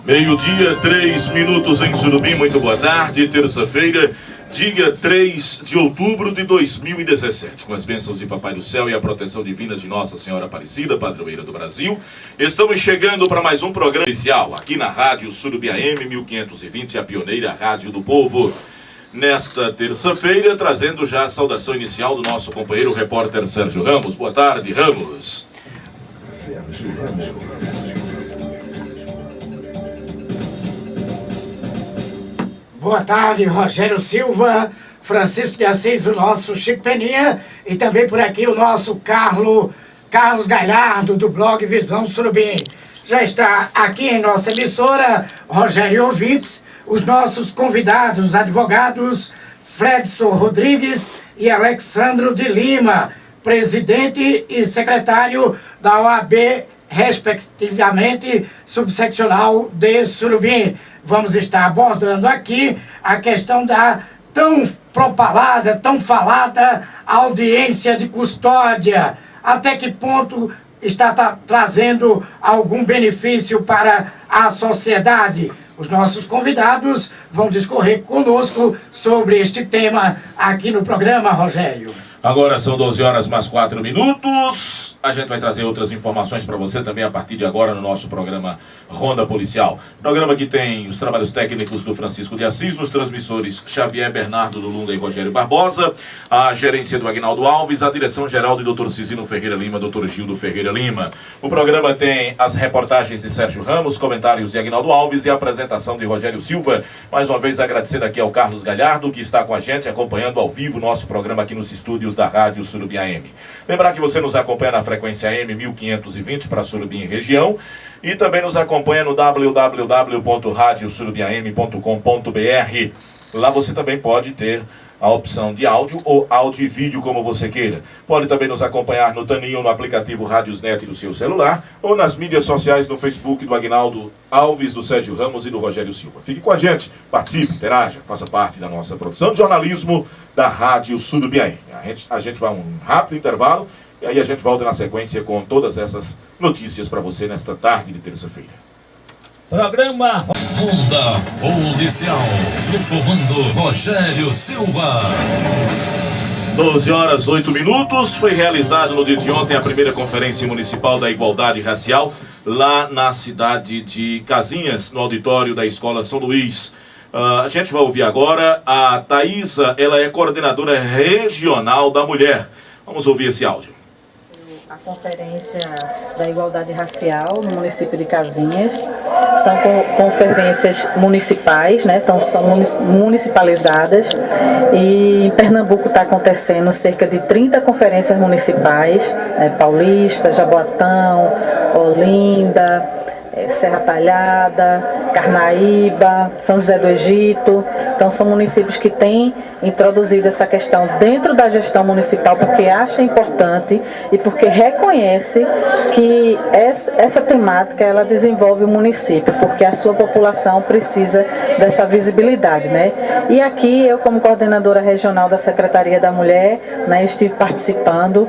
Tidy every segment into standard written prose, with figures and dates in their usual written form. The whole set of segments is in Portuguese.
Meio-dia, 3 minutos em Surubim. Muito boa tarde, terça-feira, dia 3 de outubro de 2017. Com as bênçãos de Papai do Céu e a proteção divina de Nossa Senhora Aparecida, padroeira do Brasil, estamos chegando para mais um programa especial aqui na Rádio Surubim AM 1520, a pioneira Rádio do Povo. Nesta terça-feira, trazendo já a saudação inicial do nosso companheiro repórter Sérgio Ramos. Boa tarde, Ramos. Sérgio Ramos. Boa tarde, Rogério Silva, Francisco de Assis, o nosso Chico Peninha, e também por aqui o nosso Carlos Galhardo, do blog Visão Surubim. Já está aqui em nossa emissora, Rogério ouvintes, os nossos convidados, advogados Fredson Rodrigues e Alexandro de Lima, presidente e secretário da OAB, respectivamente, subseccional de Surubim. Vamos estar abordando aqui a questão da tão propalada, tão falada audiência de custódia. Até que ponto está trazendo algum benefício para a sociedade? Os nossos convidados vão discorrer conosco sobre este tema aqui no programa, Rogério. Agora são 12 horas mais 4 minutos. A gente vai trazer outras informações para você também a partir de agora no nosso programa Ronda Policial. Programa que tem os trabalhos técnicos do Francisco de Assis, nos transmissores Xavier Bernardo do Lunda e Rogério Barbosa, a gerência do Aguinaldo Alves, a direção geral do Dr. Cizino Ferreira Lima, Dr. Gildo Ferreira Lima. O programa tem as reportagens de Sérgio Ramos, comentários de Aguinaldo Alves e a apresentação de Rogério Silva. Mais uma vez agradecer aqui ao Carlos Galhardo, que está com a gente acompanhando ao vivo o nosso programa aqui nos estúdios da Rádio Surubim AM. Lembrar que você nos acompanha na frequência AM 1520 para Surubim e região e também nos acompanha no www.radiosurubimam.com.br. Lá você também pode ter a opção de áudio ou áudio e vídeo, como você queira. Pode também nos acompanhar no Taninho, no aplicativo Radiosnet do seu celular, ou nas mídias sociais, no Facebook do Aguinaldo Alves, do Sérgio Ramos e do Rogério Silva. Fique com a gente, participe, interaja, faça parte da nossa produção de jornalismo da Rádio Surubim AM. A gente vai a um rápido intervalo, e aí a gente volta na sequência com todas essas notícias para você nesta tarde de terça-feira. Programa Ronda Policial, no comando Rogério Silva. 12 horas 8 minutos. Foi realizado no dia de ontem a primeira Conferência Municipal da Igualdade Racial, lá na cidade de Casinhas, no auditório da Escola São Luís. A gente vai ouvir agora a Thaisa, ela é coordenadora regional da mulher. Vamos ouvir esse áudio. A Conferência da Igualdade Racial no município de Casinhas. São conferências municipais, né? Então são municipalizadas, e em Pernambuco está acontecendo cerca de 30 conferências municipais, né? Paulista, Jaboatão, Olinda, Serra Talhada, Carnaíba, São José do Egito. Então são municípios que têm introduzido essa questão dentro da gestão municipal porque acha importante e porque reconhece que essa temática ela desenvolve o município, porque a sua população precisa dessa visibilidade, né? E aqui eu, como coordenadora regional da Secretaria da Mulher, né, estive participando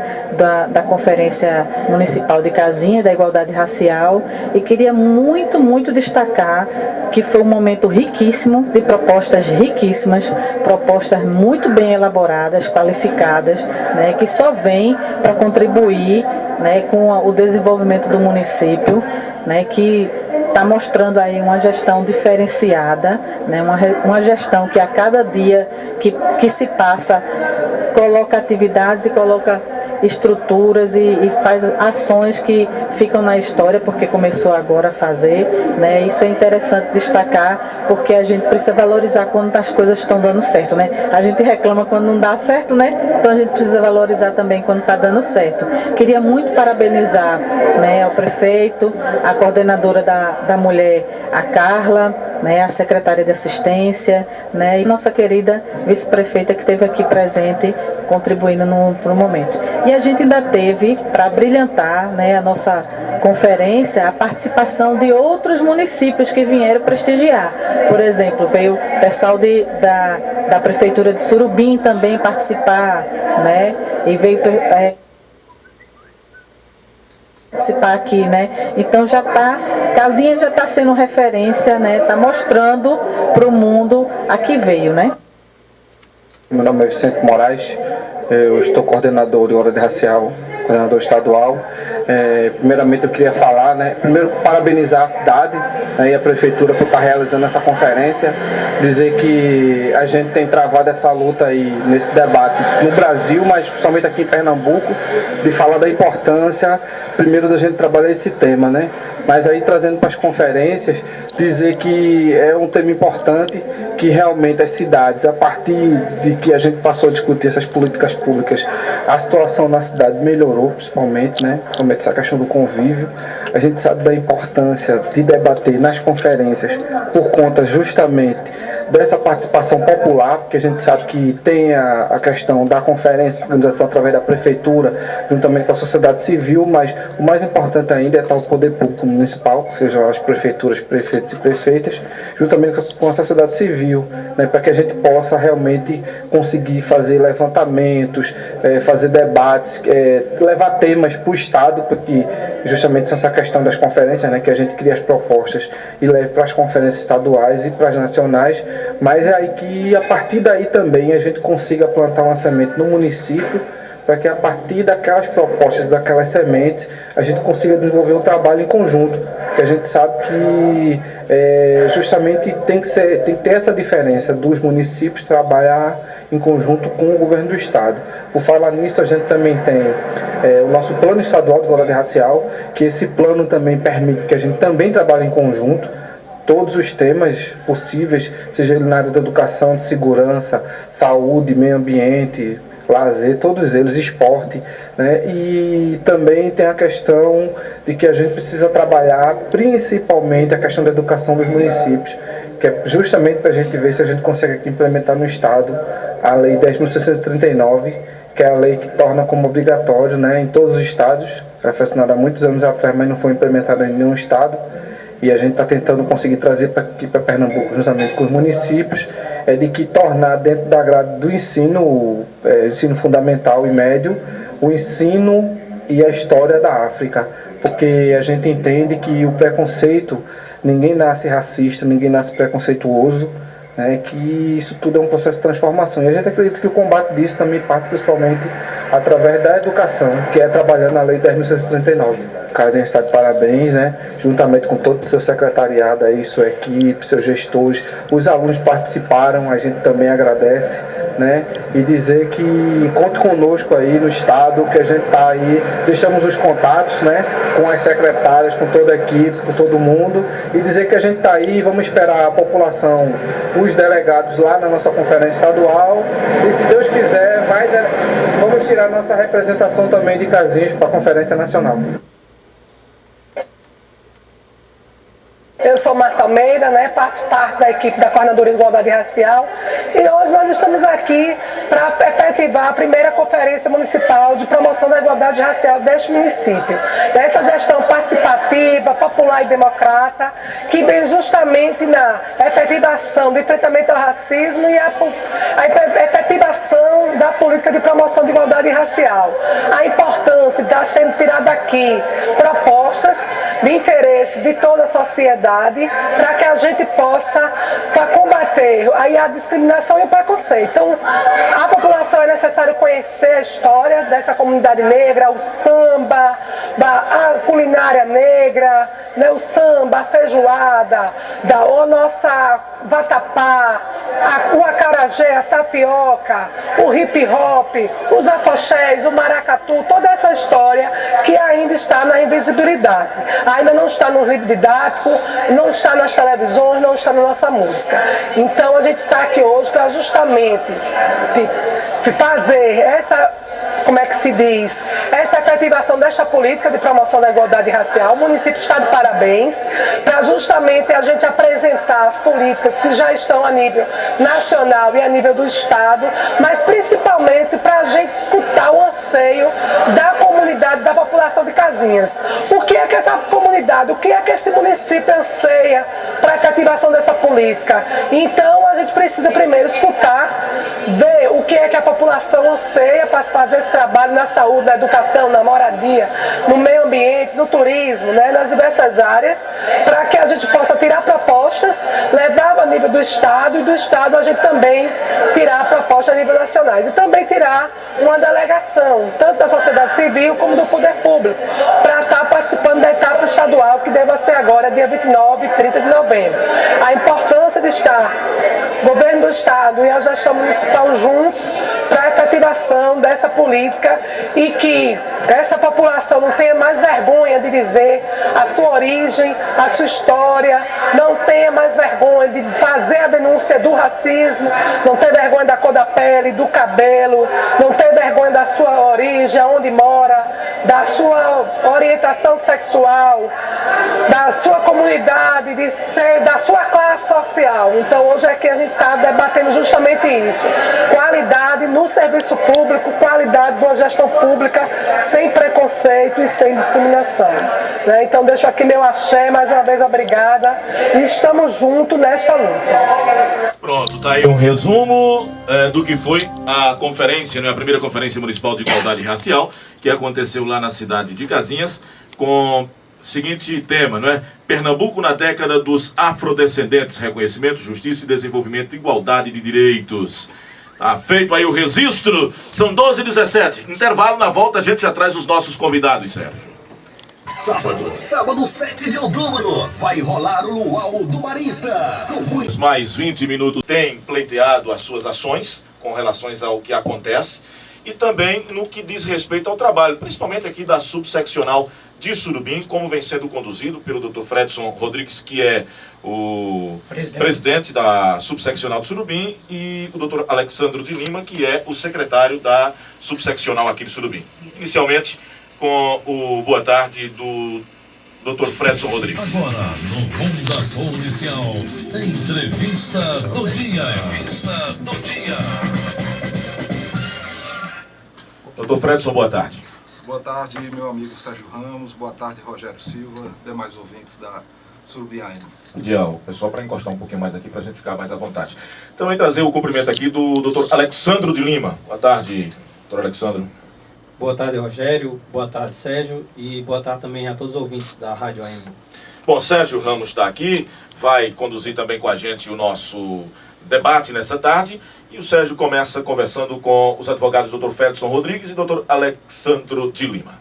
da Conferência Municipal de Casinha, da Igualdade Racial, e queria muito destacar que foi um momento riquíssimo, de propostas riquíssimas, propostas muito bem elaboradas, qualificadas, né, que só vêm para contribuir, né, com o desenvolvimento do município, né, que está mostrando aí uma gestão diferenciada, né, uma gestão que a cada dia que se passa coloca atividades e coloca estruturas e faz ações que ficam na história porque começou agora a fazer, né? Isso é interessante destacar porque a gente precisa valorizar quando as coisas estão dando certo, né? A gente reclama quando não dá certo, né? Então a gente precisa valorizar também quando está dando certo. Queria muito parabenizar, né, ao prefeito, a coordenadora da mulher, a Carla, né, a secretária de assistência, né, e nossa querida vice-prefeita que esteve aqui presente contribuindo no momento. E a gente ainda teve, para brilhantar, né, a nossa conferência, a participação de outros municípios que vieram prestigiar. Por exemplo, veio o pessoal da Prefeitura de Surubim também participar, né, e veio Participar aqui, né? Então Casinha já está sendo referência, né? Está mostrando para o mundo a que veio, né? Meu nome é Vicente Moraes, eu estou coordenador de Igualdade Racial, coordenador estadual. Primeiramente eu queria falar, primeiro parabenizar a cidade e a prefeitura por estar realizando essa conferência, dizer que a gente tem travado essa luta aí nesse debate no Brasil, mas principalmente aqui em Pernambuco, de falar da importância, primeiro, da gente trabalhar esse tema, mas aí trazendo para as conferências, dizer que é um tema importante, que realmente as cidades, a partir de que a gente passou a discutir essas políticas públicas, a situação na cidade melhorou, principalmente essa questão do convívio. A gente sabe da importância de debater nas conferências por conta justamente dessa participação popular, porque a gente sabe que tem a questão da conferência, organização através da prefeitura, juntamente com a sociedade civil, mas o mais importante ainda é estar o poder público municipal, sejam as prefeituras, prefeitos e prefeitas, juntamente com a sociedade civil, para que a gente possa realmente conseguir fazer levantamentos, fazer debates, levar temas para o Estado, porque justamente essa questão das conferências, que a gente cria as propostas e leve para as conferências estaduais e para as nacionais, mas é aí que a partir daí também a gente consiga plantar uma semente no município, para que a partir daquelas propostas, daquelas sementes, a gente consiga desenvolver um trabalho em conjunto, que a gente sabe que justamente tem que ter essa diferença dos municípios trabalhar em conjunto com o governo do Estado. Por falar nisso, a gente também tem o nosso plano estadual de igualdade racial, que esse plano também permite que a gente também trabalhe em conjunto, todos os temas possíveis, seja ele na área da educação, de segurança, saúde, meio ambiente, lazer, todos eles, esporte, E também tem a questão de que a gente precisa trabalhar principalmente a questão da educação dos municípios, que é justamente para a gente ver se a gente consegue aqui implementar no Estado a Lei 10.639, que é a lei que torna como obrigatório, em todos os estados. Ela foi assinada há muitos anos atrás, mas não foi implementada em nenhum estado. E a gente está tentando conseguir trazer aqui para Pernambuco, justamente com os municípios, de que tornar dentro da grade do ensino fundamental e médio, o ensino e a história da África. Porque a gente entende que o preconceito, ninguém nasce racista, ninguém nasce preconceituoso, que isso tudo é um processo de transformação. E a gente acredita que o combate disso também parte principalmente através da educação, que é trabalhando na Lei 10.639. Casinha está de parabéns, juntamente com todo o seu secretariado, aí, sua equipe, seus gestores, os alunos participaram, a gente também agradece, e dizer que conte conosco aí no Estado, que a gente está aí, deixamos os contatos, com as secretárias, com toda a equipe, com todo mundo, e dizer que a gente está aí, vamos esperar a população, os delegados lá na nossa conferência estadual, e se Deus quiser, vamos tirar nossa representação também de Casinhas para a Conferência Nacional. Eu sou Marta Almeida, faço parte da equipe da Coordenadoria de Igualdade Racial, e hoje nós estamos aqui para efetivar a primeira Conferência Municipal de Promoção da Igualdade Racial deste município. Essa gestão participativa, popular e democrata, que vem justamente na efetivação do enfrentamento ao racismo e a efetivação da política de promoção de igualdade racial. A importância de estar sendo tirada aqui propostas de interesse de toda a sociedade, para que a gente possa combater a discriminação e o preconceito. Então, a população é necessário conhecer a história dessa comunidade negra, o samba, a culinária negra, o samba, a feijoada, a nossa vatapá, o acarajé, a tapioca, o hip hop, os afoxés, o maracatu, toda essa história que ainda está na invisibilidade, ainda não está no livro didático, não está nas televisões, não está na nossa música. Então a gente está aqui hoje para justamente fazer essa, essa efetivação desta política de promoção da igualdade racial. O município está de parabéns, para justamente a gente apresentar as políticas que já estão a nível nacional e a nível do Estado, mas principalmente para a gente escutar o anseio da comunidade, da população de Casinhas. O que é que essa comunidade, o que é que esse município anseia para a efetivação dessa política? Então a gente precisa primeiro escutar, ver o que é que a população anseia para fazer esse trabalho na saúde, na educação, na moradia, no meio ambiente, no turismo, né, nas diversas áreas, para que a gente possa tirar propostas, levar a nível do Estado, e do Estado a gente também tirar propostas a nível nacional. E também tirar uma delegação, tanto da sociedade civil como do poder público, para estar participando da etapa estadual, que deve ser agora, dia 29 e 30 de novembro. A importância de estar governo do Estado e a gestão municipal juntos para a efetivação dessa política, e que essa população não tenha mais vergonha de dizer a sua origem, a sua história, não tenha mais vergonha de fazer a denúncia do racismo, não ter vergonha da cor da pele, do cabelo, não ter vergonha da sua origem, onde mora, da sua orientação sexual, da sua comunidade, da sua classe social. Então hoje é que a gente está debatendo justamente isso. Qualidade no serviço público, qualidade de uma gestão pública sem preconceito e sem discriminação. Né? Então deixo aqui meu axé, mais uma vez obrigada, e estamos juntos nessa luta. Pronto, tá aí um resumo do que foi a conferência, né, a primeira conferência municipal de igualdade racial, que aconteceu lá na cidade de Casinhas, com o seguinte tema, não é? Pernambuco na década dos afrodescendentes, reconhecimento, justiça e desenvolvimento, igualdade de direitos. Tá feito aí o registro, são 12h17. Intervalo, na volta a gente já traz os nossos convidados, Sérgio. Sábado 7 de outubro, vai rolar o Luau do Marista. Mais 20 minutos tem pleiteado as suas ações com relação ao que acontece e também no que diz respeito ao trabalho, principalmente aqui da subseccional de Surubim, como vem sendo conduzido pelo Dr. Fredson Rodrigues, que é o presidente da subseccional de Surubim, e o Dr. Alexandro de Lima, que é o secretário da subseccional aqui de Surubim. Inicialmente, com o boa tarde do Dr. Fredson Rodrigues. Agora, no Ronda Policial, entrevista do dia. Dr. Fredson, boa tarde. Boa tarde, meu amigo Sérgio Ramos. Boa tarde, Rogério Silva, demais ouvintes da Surubim AM. O pessoal, para encostar um pouquinho mais aqui, para a gente ficar mais à vontade. Também trazer o cumprimento aqui do Dr. Alexandro de Lima. Boa tarde, Dr. Alexandro. Boa tarde, Rogério. Boa tarde, Sérgio. E boa tarde também a todos os ouvintes da Rádio AM. Bom, Sérgio Ramos está aqui, vai conduzir também com a gente o nosso debate nessa tarde. E o Sérgio começa conversando com os advogados Dr. Fredson Rodrigues e Dr. Alexandro de Lima.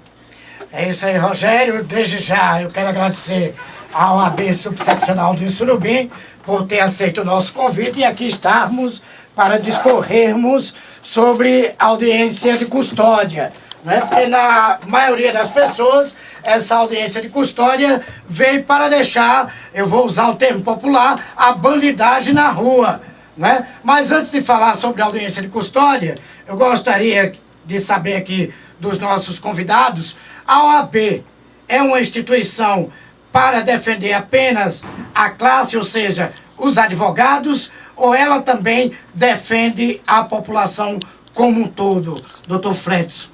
É isso aí, Rogério. Desde já eu quero agradecer à OAB Subseccional de Surubim por ter aceito o nosso convite e aqui estarmos para discorrermos sobre audiência de custódia. Né? Porque na maioria das pessoas, essa audiência de custódia veio para deixar, eu vou usar um termo popular, a bandidagem na rua. Né? Mas antes de falar sobre a audiência de custódia, eu gostaria de saber aqui dos nossos convidados, a OAB é uma instituição para defender apenas a classe, ou seja, os advogados, ou ela também defende a população como um todo? Dr. Fredson.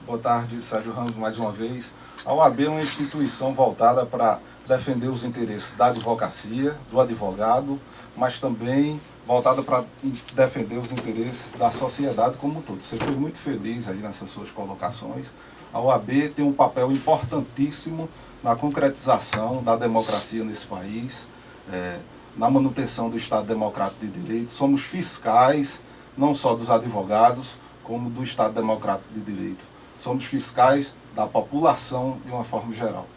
Boa tarde, Sérgio Ramos, mais uma vez. A OAB é uma instituição voltada para defender os interesses da advocacia, do advogado, mas também voltada para defender os interesses da sociedade como um todo. Você foi muito feliz aí nessas suas colocações. A OAB tem um papel importantíssimo na concretização da democracia nesse país, na manutenção do Estado Democrático de Direito. Somos fiscais, não só dos advogados, como do Estado Democrático de Direito. Somos fiscais da população de uma forma geral.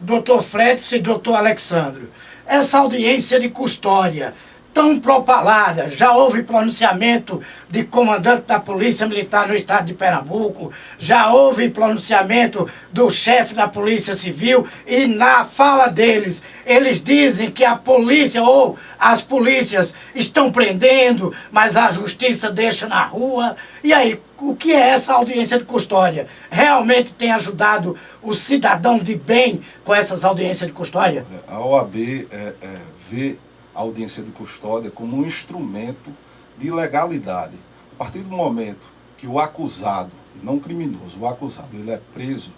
Dr. Fredson e Dr. Alexandro, essa audiência de custódia tão propalada, já houve pronunciamento de comandante da Polícia Militar no estado de Pernambuco, já houve pronunciamento do chefe da Polícia Civil, e na fala deles, eles dizem que a polícia ou as polícias estão prendendo, mas a justiça deixa na rua. E aí, o que é essa audiência de custódia? Realmente tem ajudado o cidadão de bem com essas audiências de custódia? A OAB vê a audiência de custódia como um instrumento de legalidade. A partir do momento que o acusado, não criminoso, o acusado, ele é preso,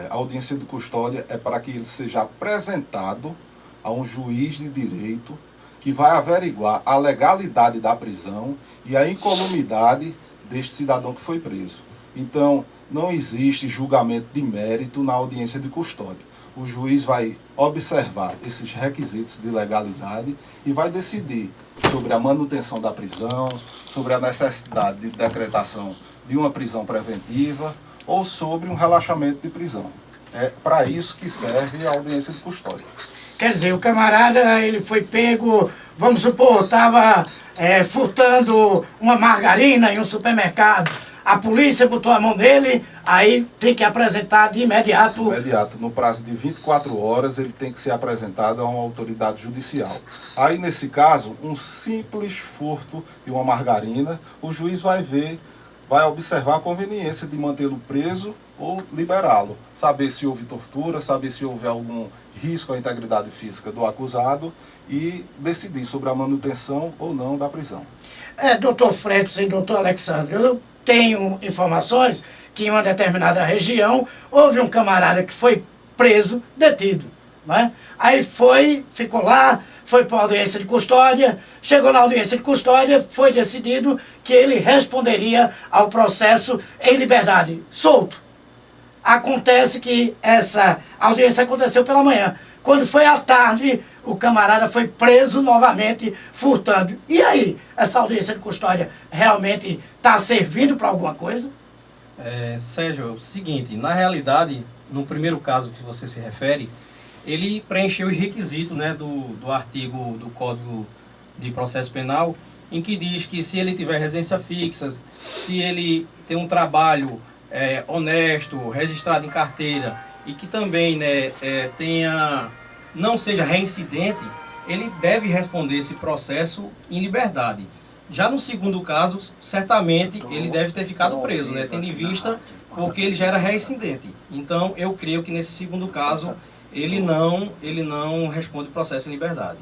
a audiência de custódia é para que ele seja apresentado a um juiz de direito que vai averiguar a legalidade da prisão e a incolumidade deste cidadão que foi preso. Então, não existe julgamento de mérito na audiência de custódia. O juiz vai observar esses requisitos de legalidade e vai decidir sobre a manutenção da prisão, sobre a necessidade de decretação de uma prisão preventiva ou sobre um relaxamento de prisão. É para isso que serve a audiência de custódia. Quer dizer, o camarada, ele foi pego, vamos supor, estava furtando uma margarina em um supermercado. A polícia botou a mão nele, aí tem que apresentar de imediato. Imediato, no prazo de 24 horas, ele tem que ser apresentado a uma autoridade judicial. Aí, nesse caso, um simples furto de uma margarina, o juiz vai observar a conveniência de mantê-lo preso ou liberá-lo. Saber se houve tortura, saber se houve algum risco à integridade física do acusado e decidir sobre a manutenção ou não da prisão. Doutor Freitas e doutor Alexandre, eu tenho informações que em uma determinada região houve um camarada que foi preso, detido, né? Aí ficou lá, foi para a audiência de custódia, chegou na audiência de custódia, foi decidido que ele responderia ao processo em liberdade, solto. Acontece que essa audiência aconteceu pela manhã. Quando foi à tarde, o camarada foi preso novamente, furtando. E aí, essa audiência de custódia realmente está servindo para alguma coisa? Sérgio, é o seguinte, na realidade, no primeiro caso que você se refere, ele preencheu os requisitos, né, do artigo do Código de Processo Penal, em que diz que se ele tiver residência fixa, se ele tem um trabalho honesto, registrado em carteira, e que também, né, não seja reincidente, ele deve responder esse processo em liberdade. Já no segundo caso, certamente ele deve ter ficado preso, né, tendo em vista porque ele já era reincidente. Então, eu creio que nesse segundo caso, ele não responde o processo em liberdade.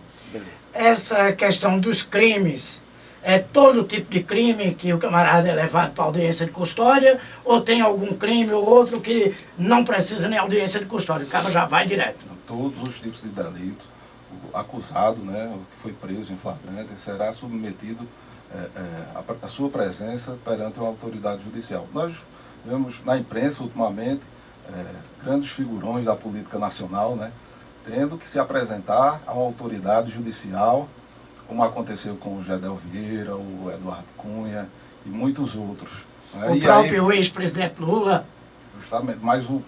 Essa questão dos crimes, é todo tipo de crime que o camarada é levado para audiência de custódia, ou tem algum crime ou outro que não precisa nem audiência de custódia, o cara já vai direto? Todos os tipos de delitos, o acusado, né, o que foi preso em flagrante, será submetido à sua presença perante uma autoridade judicial. Nós vemos na imprensa, ultimamente, grandes figurões da política nacional, né, tendo que se apresentar a uma autoridade judicial, como aconteceu com o Gedel Vieira, o Eduardo Cunha e muitos outros. Né? O próprio ex-presidente Lula. Justamente, mas o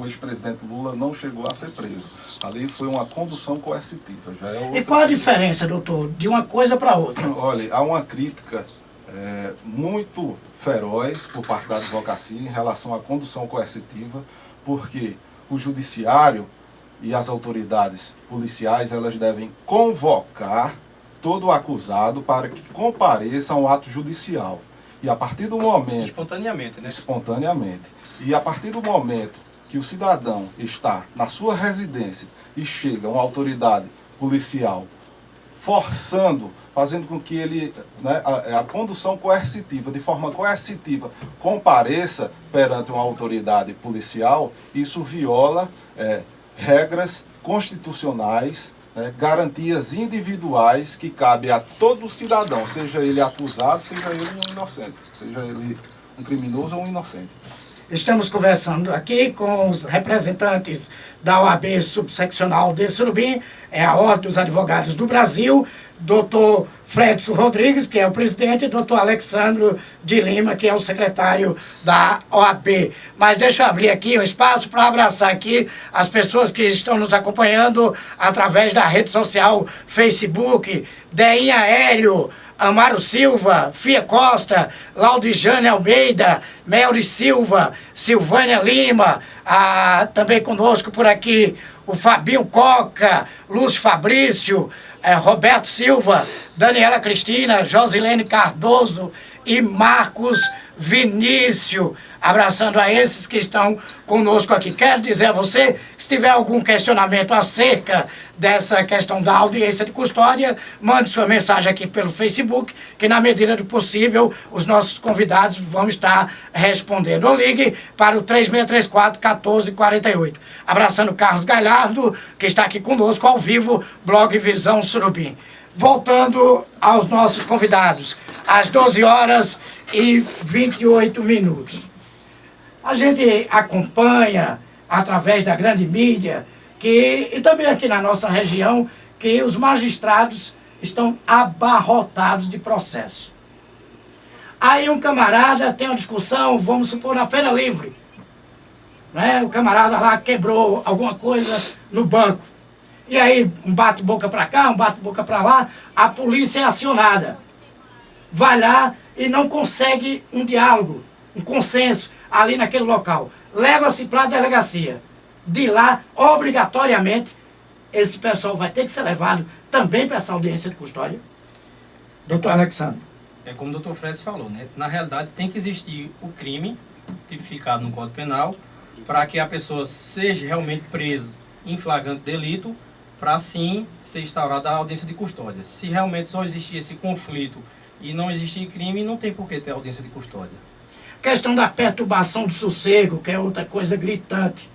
ex-presidente Lula não chegou a ser preso. Ali foi uma condução coercitiva. Já é outra. E qual a diferença, doutor, de uma coisa para outra? Olha, há uma crítica muito feroz por parte da advocacia em relação à condução coercitiva, porque o judiciário e as autoridades policiais, elas devem convocar todo acusado para que compareça a um ato judicial. E a partir do momento... Espontaneamente, né? Espontaneamente. E a partir do momento que o cidadão está na sua residência e chega uma autoridade policial forçando, fazendo com que ele, né, a condução coercitiva, de forma coercitiva, compareça perante uma autoridade policial, isso viola regras constitucionais, garantias individuais que cabem a todo cidadão, seja ele acusado, seja ele um inocente, seja ele um criminoso ou um inocente. Estamos conversando aqui com os representantes da OAB subseccional de Surubim, a Ordem dos Advogados do Brasil, doutor Fredson Rodrigues, que é o presidente, e doutor Alexandre de Lima, que é o secretário da OAB. Mas deixa eu abrir aqui um espaço para abraçar aqui as pessoas que estão nos acompanhando através da rede social Facebook, Deinha Hélio, Amaro Silva, Fia Costa, Laudijane Almeida, Melri Silva, Silvânia Lima, também conosco por aqui o Fabinho Coca, Lúcio Fabrício, Roberto Silva, Daniela Cristina, Josilene Cardoso e Marcos Vinícius, abraçando a esses que estão conosco aqui. Quero dizer a você que se tiver algum questionamento acerca dessa questão da audiência de custódia, mande sua mensagem aqui pelo Facebook, que na medida do possível os nossos convidados vão estar respondendo. Ou ligue para o 3634-1448. Abraçando Carlos Galhardo, que está aqui conosco ao vivo, Blog Visão Surubim. Voltando aos nossos convidados, às 12 horas e 28 minutos. A gente acompanha, através da grande mídia, e também aqui na nossa região, que os magistrados estão abarrotados de processo. Aí um camarada tem uma discussão, vamos supor, na Feira Livre. Né? O camarada lá quebrou alguma coisa no banco. E aí, um bate-boca para cá, um bate-boca para lá, a polícia é acionada. Vai lá e não consegue um diálogo, um consenso ali naquele local. Leva-se para a delegacia. De lá, obrigatoriamente, esse pessoal vai ter que ser levado também para essa audiência de custódia. Doutor Alexandre. É como o doutor Fred falou, né? Na realidade, tem que existir o crime tipificado no Código Penal para que a pessoa seja realmente presa em flagrante delito, para sim ser instaurada a audiência de custódia. Se realmente só existir esse conflito e não existir crime, não tem por que ter audiência de custódia. Questão da perturbação do sossego, que é outra coisa gritante.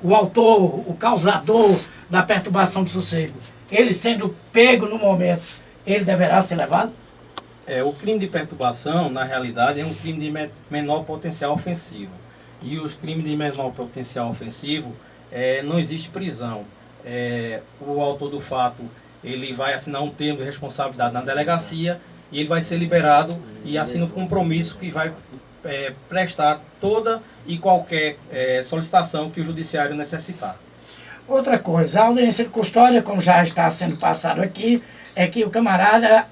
O autor, o causador da perturbação do sossego, ele sendo pego no momento, ele deverá ser levado? O crime de perturbação, na realidade, é um crime de menor potencial ofensivo. E os crimes de menor potencial ofensivo, não existe prisão. O autor do fato, ele vai assinar um termo de responsabilidade na delegacia e ele vai ser liberado e assina um compromisso que vai prestar toda e qualquer solicitação que o judiciário necessitar. Outra coisa, a audiência de custódia, como já está sendo passado aqui, é que o camarada,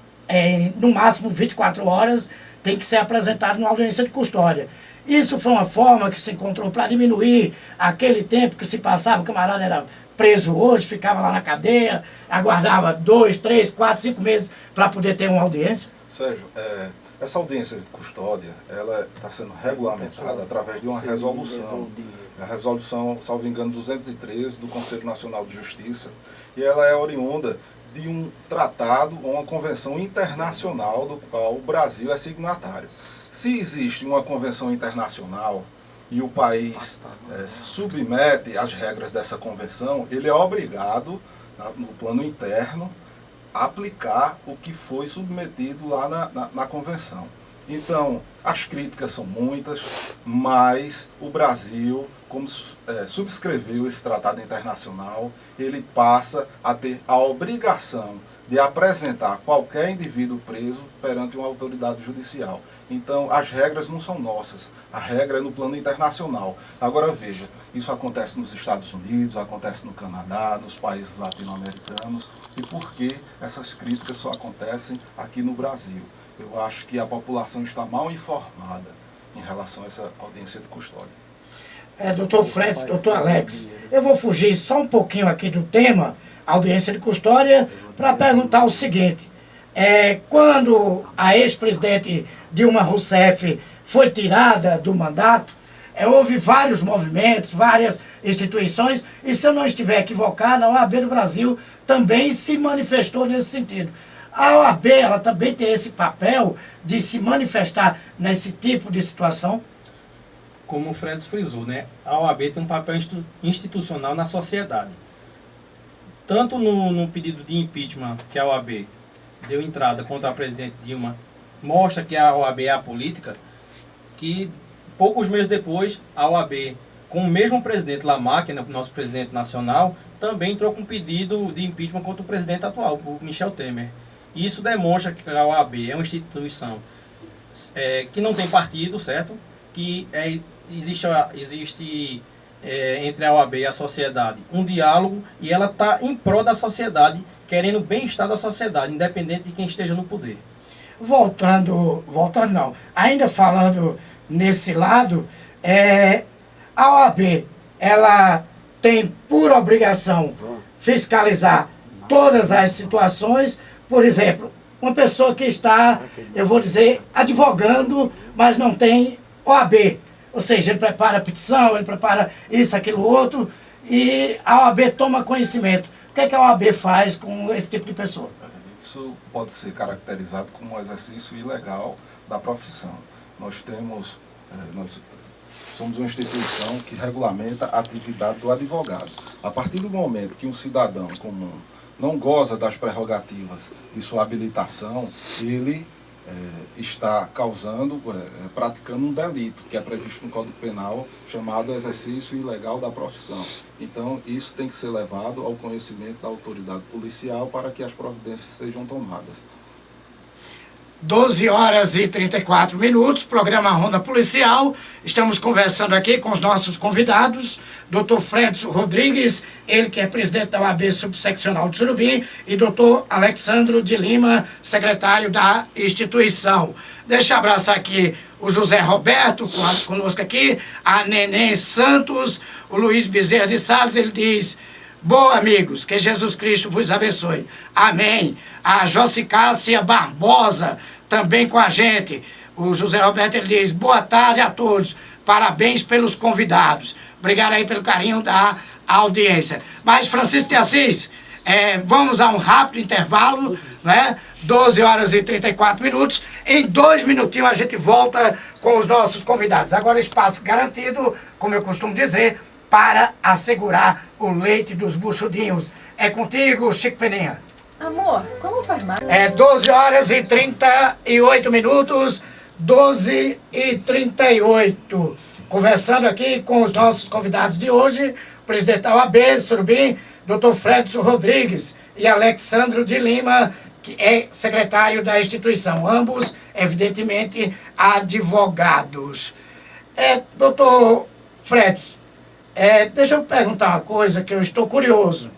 no máximo 24 horas, tem que ser apresentado na audiência de custódia. Isso foi uma forma que se encontrou para diminuir aquele tempo que se passava, o camarada era preso hoje, ficava lá na cadeia, aguardava 2, 3, 4, 5 meses para poder ter uma audiência. Sérgio, essa audiência de custódia, ela está sendo regulamentada através de uma resolução. A resolução, salvo engano, 213 do Conselho Nacional de Justiça, e ela é oriunda de um tratado ou uma convenção internacional do qual o Brasil é signatário. Se existe uma convenção internacional e o país submete às regras dessa convenção, ele é obrigado, no plano interno, a aplicar o que foi submetido lá na convenção. Então, as críticas são muitas, mas o Brasil, como subscreveu esse tratado internacional, ele passa a ter a obrigação de apresentar qualquer indivíduo preso perante uma autoridade judicial. Então, as regras não são nossas, a regra é no plano internacional. Agora veja, isso acontece nos Estados Unidos, acontece no Canadá, nos países latino-americanos, e por que essas críticas só acontecem aqui no Brasil? Eu acho que a população está mal informada em relação a essa audiência de custódia. Doutor Fred, doutor Alex, eu vou fugir só um pouquinho aqui do tema, audiência de custódia, para perguntar o seguinte. Quando a ex-presidente Dilma Rousseff foi tirada do mandato, houve vários movimentos, várias instituições, e se eu não estiver equivocado, a OAB do Brasil também se manifestou nesse sentido. A OAB, ela também tem esse papel de se manifestar nesse tipo de situação? Como o Fred frisou, né? A OAB tem um papel institucional na sociedade. Tanto no pedido de impeachment que a OAB deu entrada contra a presidente Dilma, mostra que a OAB é apolítica, que poucos meses depois, a OAB, com o mesmo presidente Lamarck, né, o nosso presidente nacional, também entrou com um pedido de impeachment contra o presidente atual, o Michel Temer. Isso demonstra que a OAB é uma instituição que não tem partido, certo? Que existe entre a OAB e a sociedade um diálogo, e ela está em prol da sociedade, querendo o bem-estar da sociedade, independente de quem esteja no poder. Voltando não, ainda falando nesse lado, a OAB, ela tem por obrigação fiscalizar todas as situações. Por exemplo, uma pessoa que está, eu vou dizer, advogando, mas não tem OAB. Ou seja, ele prepara a petição, ele prepara isso, aquilo, outro, e a OAB toma conhecimento. O que é que a OAB faz com esse tipo de pessoa? Isso pode ser caracterizado como um exercício ilegal da profissão. Nós somos uma instituição que regulamenta a atividade do advogado. A partir do momento que um cidadão comum não goza das prerrogativas de sua habilitação, ele está causando, praticando um delito, que é previsto no Código Penal, chamado exercício ilegal da profissão. Então, isso tem que ser levado ao conhecimento da autoridade policial para que as providências sejam tomadas. 12 horas e 34 minutos, programa Ronda Policial. Estamos conversando aqui com os nossos convidados, Dr. Fredson Rodrigues, ele que é presidente da OAB Subseccional de Surubim, e Dr. Alexandro de Lima, secretário da instituição. Deixa eu abraçar aqui o José Roberto, conosco aqui, a Neném Santos, o Luiz Bezerra de Salles, ele diz: boa, amigos, que Jesus Cristo vos abençoe. Amém. A Jocicássia Barbosa, também com a gente. O José Roberto, ele diz: boa tarde a todos. Parabéns pelos convidados. Obrigado aí pelo carinho da audiência. Mas, Francisco de Assis, vamos a um rápido intervalo, né? 12 horas e 34 minutos. Em 2 minutinhos a gente volta com os nossos convidados. Agora, espaço garantido, como eu costumo dizer, para assegurar o leite dos buchudinhos. É contigo, Chico Peninha. Amor, como faz mais? 12 horas e 38 minutos, 12 e 38. Conversando aqui com os nossos convidados de hoje, o presidente da OAB de Surubim, Dr. Fredson Rodrigues, e Alexandro de Lima, que é secretário da instituição. Ambos, evidentemente, advogados. Dr. Fredson, deixa eu perguntar uma coisa que eu estou curioso.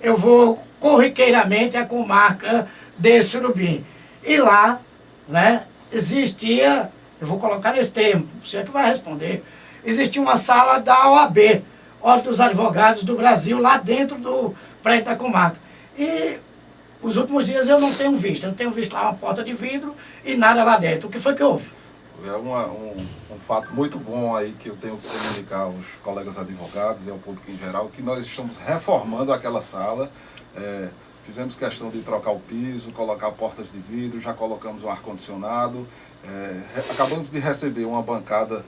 Eu vou corriqueiramente à comarca de Surubim. E lá, né, existia, eu vou colocar nesse termo, você é que vai responder, existia uma sala da OAB, Ordem dos Advogados do Brasil, lá dentro do prédio da comarca. E os últimos dias eu não tenho visto lá uma porta de vidro e nada lá dentro. O que foi que houve? É um fato muito bom aí que eu tenho que comunicar aos colegas advogados e ao público em geral, que nós estamos reformando aquela sala. Fizemos questão de trocar o piso, colocar portas de vidro, já colocamos um ar-condicionado. Acabamos de receber uma bancada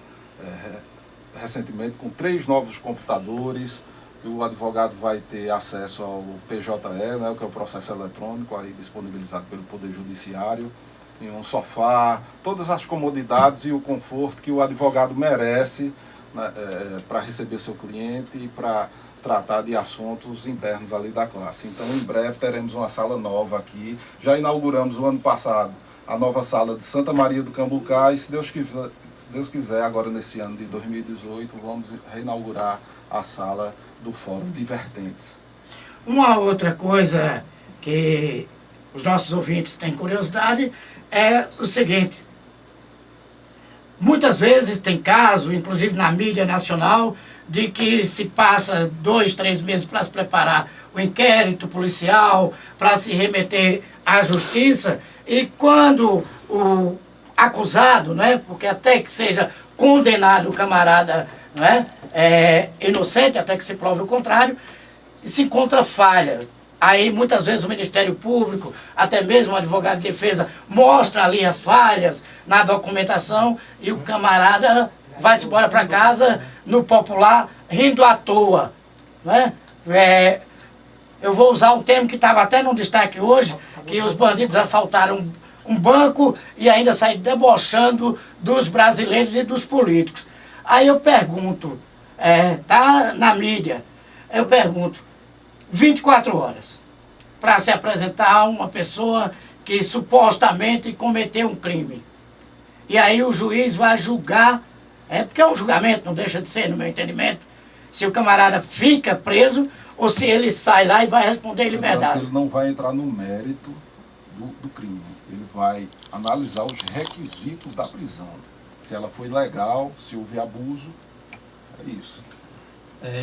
recentemente com 3 novos computadores. O advogado vai ter acesso ao PJE, né, que é o processo eletrônico aí disponibilizado pelo Poder Judiciário, em um sofá, todas as comodidades e o conforto que o advogado merece, né, para receber seu cliente e para tratar de assuntos internos ali da classe. Então, em breve, teremos uma sala nova aqui. Já inauguramos o ano passado a nova sala de Santa Maria do Cambucá e, se Deus quiser, agora nesse ano de 2018, vamos reinaugurar a sala do Fórum de Vertentes. Uma outra coisa que os nossos ouvintes têm curiosidade é o seguinte: muitas vezes tem caso, inclusive na mídia nacional, de que se passa 2, 3 meses para se preparar o inquérito policial, para se remeter à justiça, e quando o acusado, né, porque até que seja condenado o camarada, né, inocente, até que se prove o contrário, se encontra falha. Aí muitas vezes o Ministério Público, até mesmo o advogado de defesa, mostra ali as falhas na documentação e o camarada vai-se embora para casa, no popular, rindo à toa. Né? Eu vou usar um termo que estava até no destaque hoje, que os bandidos assaltaram um banco e ainda saíram debochando dos brasileiros e dos políticos. Aí eu pergunto, tá na mídia, eu pergunto, 24 horas para se apresentar uma pessoa que supostamente cometeu um crime. E aí o juiz vai julgar, porque é um julgamento, não deixa de ser, no meu entendimento, se o camarada fica preso ou se ele sai lá e vai responder em liberdade. Ele não vai entrar no mérito do crime, ele vai analisar os requisitos da prisão. Se ela foi legal, se houve abuso, é isso.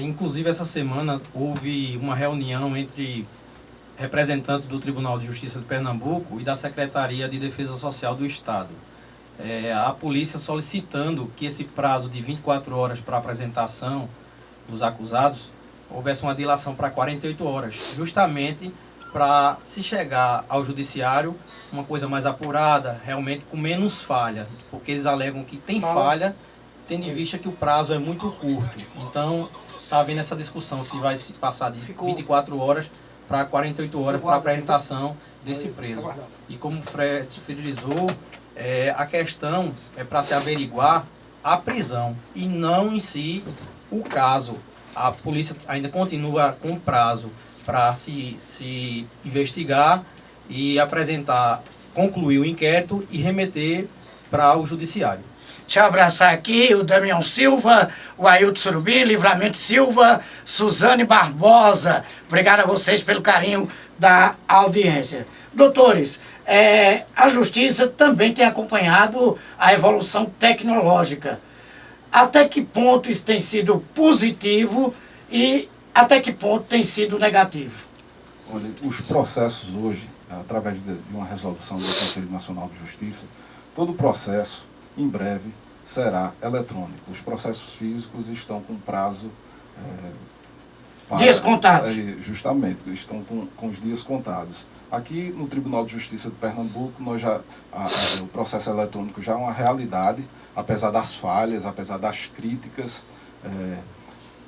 Inclusive, essa semana houve uma reunião entre representantes do Tribunal de Justiça de Pernambuco e da Secretaria de Defesa Social do Estado. A polícia solicitando que esse prazo de 24 horas para apresentação dos acusados houvesse uma dilação para 48 horas, justamente para se chegar ao judiciário uma coisa mais apurada, realmente com menos falha, porque eles alegam que tem falha, tendo em vista que o prazo é muito curto. Então, está havendo essa discussão se vai se passar de 24 horas para 48 horas para a apresentação desse preso. E como o Fred frisou, A questão é para se averiguar a prisão e não em si o caso. A polícia ainda continua com prazo para se investigar e apresentar, concluir o inquérito e remeter para o judiciário. Deixa eu abraçar aqui o Damião Silva, o Ailton Surubim, Livramento Silva, Suzane Barbosa. Obrigado a vocês pelo carinho da audiência. Doutores, a Justiça também tem acompanhado a evolução tecnológica. Até que ponto isso tem sido positivo e até que ponto tem sido negativo? Olha, os processos hoje, através de uma resolução do Conselho Nacional de Justiça, todo o processo, em breve, será eletrônico. Os processos físicos estão com prazo... dias contados. Justamente, estão com os dias contados. Aqui no Tribunal de Justiça de Pernambuco, o processo eletrônico já é uma realidade, apesar das falhas, apesar das críticas.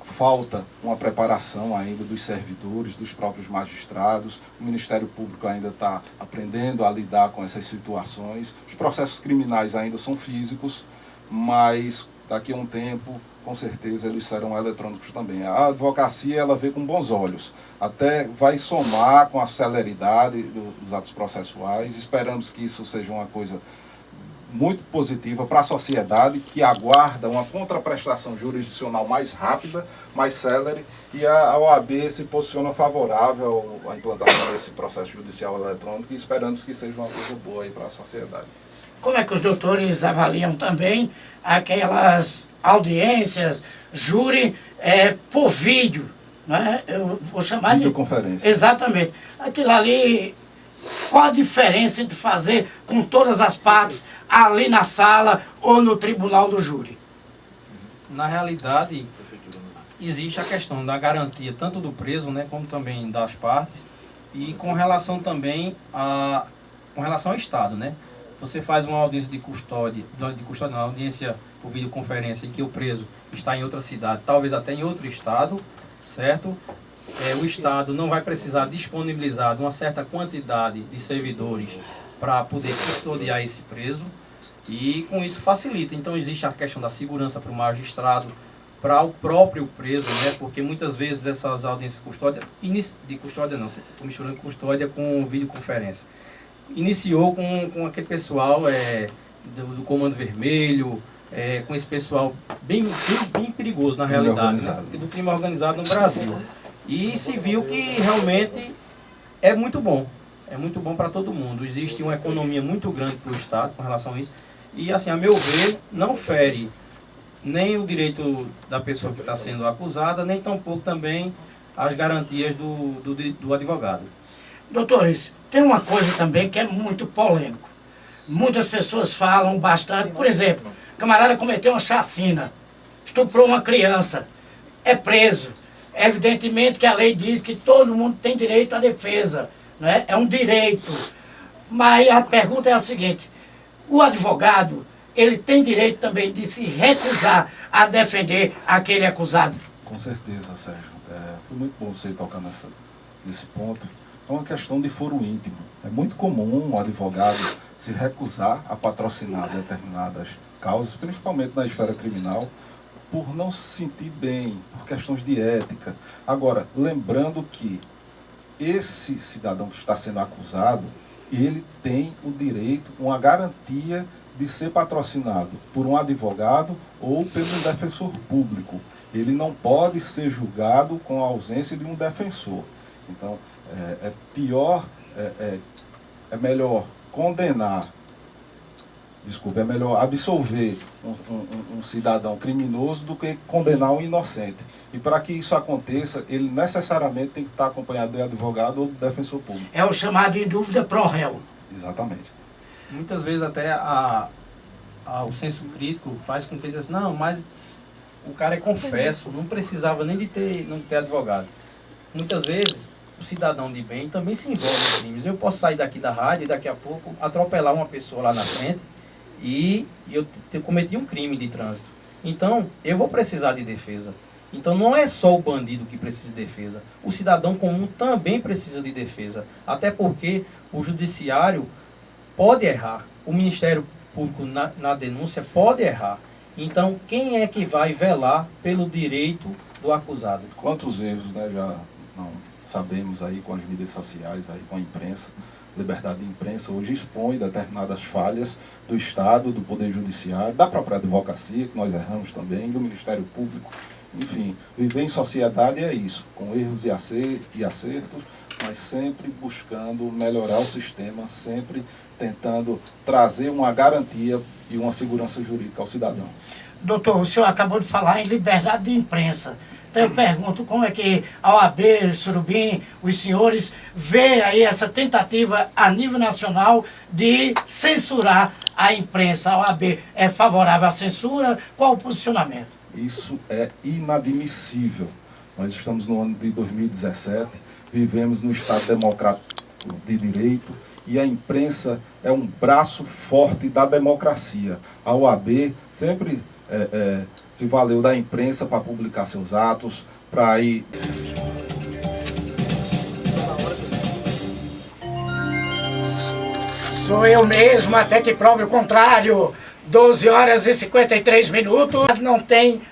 Falta uma preparação ainda dos servidores, dos próprios magistrados. O Ministério Público ainda está aprendendo a lidar com essas situações. Os processos criminais ainda são físicos, mas daqui a um tempo, com certeza, eles serão eletrônicos também. A advocacia, ela vê com bons olhos. Até vai somar com a celeridade dos atos processuais. Esperamos que isso seja uma coisa muito positiva para a sociedade, que aguarda uma contraprestação jurisdicional mais rápida, mais célere, e a OAB se posiciona favorável à implantação desse processo judicial eletrônico e esperamos que seja uma coisa boa aí para a sociedade. Como é que os doutores avaliam também aquelas audiências, júri por vídeo, né? Eu vou chamar de... Videoconferência. Exatamente. Aquilo ali, qual a diferença entre fazer com todas as partes ali na sala ou no tribunal do júri? Na realidade, existe a questão da garantia tanto do preso, né, como também das partes, e com relação também com relação ao Estado, né? Você faz uma audiência de custódia não, audiência por videoconferência em que o preso está em outra cidade, talvez até em outro estado, certo? O Estado não vai precisar disponibilizar uma certa quantidade de servidores para poder custodiar esse preso, e com isso facilita. Então existe a questão da segurança para o magistrado, para o próprio preso, né? Porque muitas vezes essas audiências de custódia não, estou misturando custódia com videoconferência. Iniciou com aquele pessoal do Comando Vermelho, com esse pessoal bem perigoso na realidade, né? Do crime organizado no Brasil. E se viu que realmente é muito bom para todo mundo. Existe uma economia muito grande para o Estado com relação a isso. E assim, a meu ver, não fere nem o direito da pessoa que está sendo acusada, nem tampouco também as garantias do advogado. Doutores, tem uma coisa também que é muito polêmico. Muitas pessoas falam bastante, por exemplo, o camarada cometeu uma chacina, estuprou uma criança, é preso. Evidentemente que a lei diz que todo mundo tem direito à defesa, né? É um direito. Mas a pergunta é a seguinte: o advogado, ele tem direito também de se recusar a defender aquele acusado? Com certeza, Sérgio. Foi muito bom você tocar nesse ponto. É uma questão de foro íntimo. É muito comum um advogado se recusar a patrocinar determinadas causas, principalmente na esfera criminal, por não se sentir bem, por questões de ética. Agora, lembrando que esse cidadão que está sendo acusado, ele tem o direito, uma garantia de ser patrocinado por um advogado ou pelo defensor público. Ele não pode ser julgado com a ausência de um defensor. Então, é melhor condenar, é melhor absolver um cidadão criminoso do que condenar um inocente. E para que isso aconteça, ele necessariamente tem que estar acompanhado de advogado ou de defensor público. É o chamado em dúvida pro réu. Exatamente. Muitas vezes até o senso crítico faz com que ele diga assim, não, mas o cara é confesso, não precisava nem de não ter advogado. Muitas vezes o cidadão de bem também se envolve em crimes. Eu posso sair daqui da rádio e daqui a pouco atropelar uma pessoa lá na frente e eu cometi um crime de trânsito. Então, eu vou precisar de defesa. Então, não é só o bandido que precisa de defesa. O cidadão comum também precisa de defesa. Até porque o judiciário pode errar. O Ministério Público na denúncia pode errar. Então, quem é que vai velar pelo direito do acusado? Quantos erros, né, já não sabemos aí com as mídias sociais, aí com a imprensa, liberdade de imprensa, hoje expõe determinadas falhas do Estado, do Poder Judiciário, da própria advocacia, que nós erramos também, do Ministério Público. Enfim, viver em sociedade é isso, com erros e acertos, mas sempre buscando melhorar o sistema, sempre tentando trazer uma garantia e uma segurança jurídica ao cidadão. Doutor, o senhor acabou de falar em liberdade de imprensa. Então eu pergunto como é que a OAB, Surubim, os senhores, vê aí essa tentativa a nível nacional de censurar a imprensa. A OAB é favorável à censura? Qual o posicionamento? Isso é inadmissível. Nós estamos no ano de 2017, vivemos no Estado democrático de direito e a imprensa é um braço forte da democracia. A OAB sempre se valeu da imprensa para publicar seus atos, para ir... Sou eu mesmo, até que prove o contrário. 12 horas e 53 minutos. Não tem